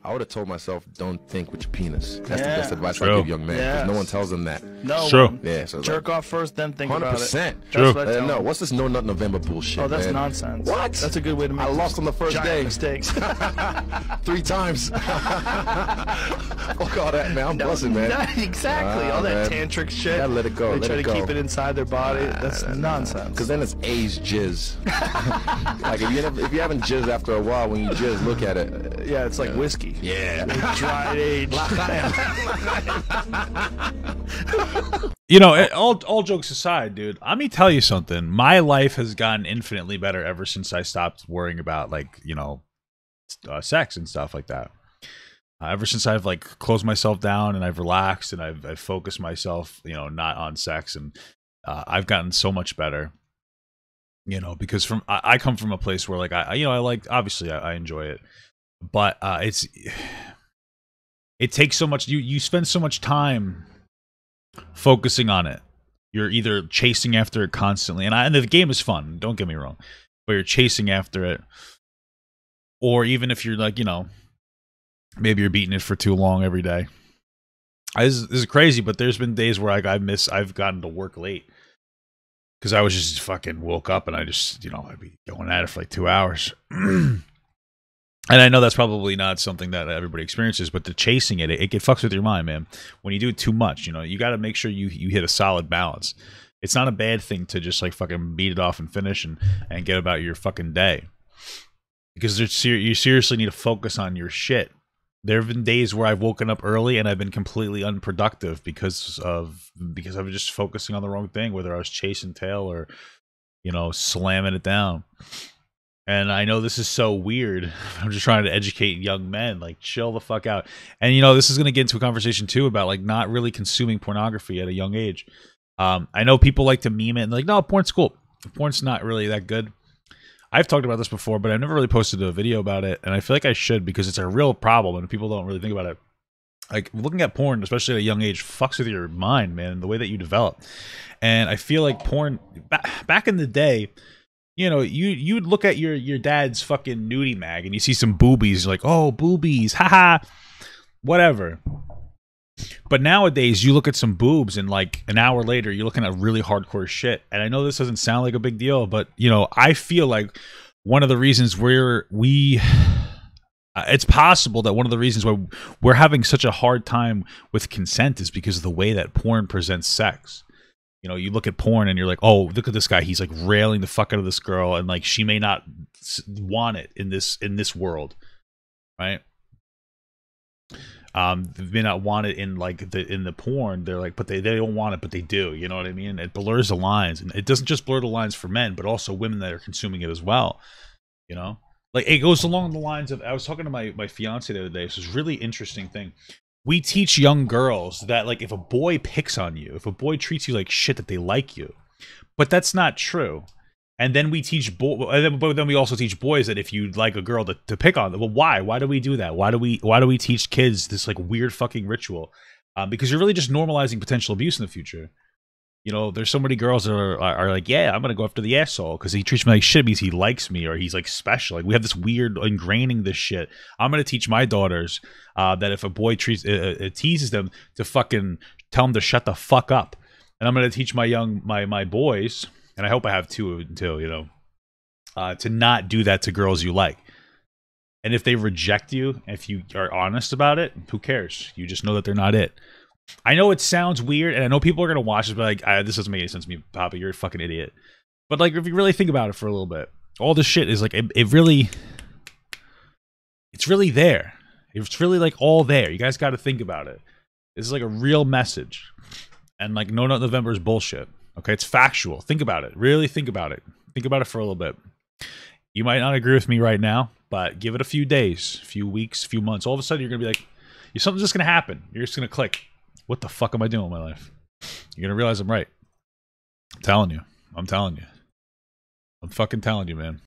I would have told myself, don't think with your penis. That's the Yeah. best advice I True. give young men. 'Cause Yes. no one tells them that. No True. one. Yeah, so Jerk off first, then think about it. 100%. True. That's what I tell No, them. what's this No Nut November bullshit? Oh, that's man? nonsense. What? That's a good way to make I lost on the first giant day. mistakes. 3 times. Fuck all that, man. I'm buzzing, man. Exactly. All that tantric shit. Gotta let it go, They let try it to go. keep it inside their body. That's nonsense. Because then it's age jizz. Like if you haven't jizz after a while, when you jizz, look at it. Yeah, it's like whiskey. Yeah. Dried age. You know, all jokes aside, dude, let me tell you something. My life has gotten infinitely better ever since I stopped worrying about, like, you know, sex and stuff like that. Ever since I've, like, closed myself down and I've relaxed and I've focused myself, you know, not on sex, and I've gotten so much better. You know, because I come from a place where, like, I like, obviously I enjoy it, but it takes so much. You spend so much time focusing on it. You're either chasing after it constantly, and the game is fun. Don't get me wrong, but you're chasing after it, or even if you're, like, you know, maybe you're beating it for too long every day. This is crazy, but there's been days where I've gotten to work late. Because I was just fucking woke up and I just, you know, I'd be going at it for like 2 hours. And I know that's probably not something that everybody experiences, but the chasing it fucks with your mind, man. When you do it too much, you know, you got to make sure you hit a solid balance. It's not a bad thing to just, like, fucking beat it off and finish and get about your fucking day. Because you seriously need to focus on your shit. There have been days where I've woken up early and I've been completely unproductive because I was just focusing on the wrong thing, whether I was chasing tail or, you know, slamming it down. And I know this is so weird. I'm just trying to educate young men, like, chill the fuck out. And, you know, this is going to get into a conversation too about, like, not really consuming pornography at a young age. I know people like to meme it and, like, no, porn's cool. Porn's not really that good. I've talked about this before, but I've never really posted a video about it, and I feel like I should, because it's a real problem and people don't really think about it. Like, looking at porn, especially at a young age, fucks with your mind, man, and the way that you develop. And I feel like porn, back in the day, you know, you'd look at your dad's fucking nudie mag and you see some boobies, you're like, oh, boobies, haha, whatever. But nowadays, you look at some boobs and, like, an hour later, you're looking at really hardcore shit. And I know this doesn't sound like a big deal, but, you know, I feel like one of the reasons it's possible that one of the reasons why we're having such a hard time with consent is because of the way that porn presents sex. You know, you look at porn and you're like, oh, look at this guy. He's, like, railing the fuck out of this girl, and, like, she may not want it in this world, right? They may not want it in, like, in the porn. They're like, but they don't want it, but they do. You know what I mean? It blurs the lines, and it doesn't just blur the lines for men, but also women that are consuming it as well. You know, like, it goes along the lines of, I was talking to my fiance the other day. This is a really interesting thing. We teach young girls that, like, if a boy picks on you, if a boy treats you like shit, that they like you, but that's not true. And then we teach but then we also teach boys that if you like a girl to pick on them. Well, why? Why do we do that? Why do we teach kids this, like, weird fucking ritual? Because you're really just normalizing potential abuse in the future. You know, there's so many girls that are like, yeah, I'm gonna go after the asshole because he treats me like shit, means he likes me, or he's, like, special. Like, we have this weird ingraining this shit. I'm gonna teach my daughters that if a boy teases them, to fucking tell them to shut the fuck up. And I'm gonna teach my boys, and I hope I have two, you know, to not do that to girls you like. And if they reject you, if you are honest about it, who cares? You just know that they're not it. I know it sounds weird, and I know people are going to watch this, but, like, this doesn't make any sense to me, Papa. You're a fucking idiot. But, like, if you really think about it for a little bit, all this shit is, like, it's really there. It's really, like, all there. You guys got to think about it. This is, like, a real message. And, like, No Nut November is bullshit. Okay, it's factual. Think about it. Really think about it. Think about it for a little bit. You might not agree with me right now, but give it a few days, a few weeks, a few months. All of a sudden, you're going to be like, something's just going to happen. You're just going to click. What the fuck am I doing with my life? You're going to realize I'm right. I'm telling you. I'm fucking telling you, man.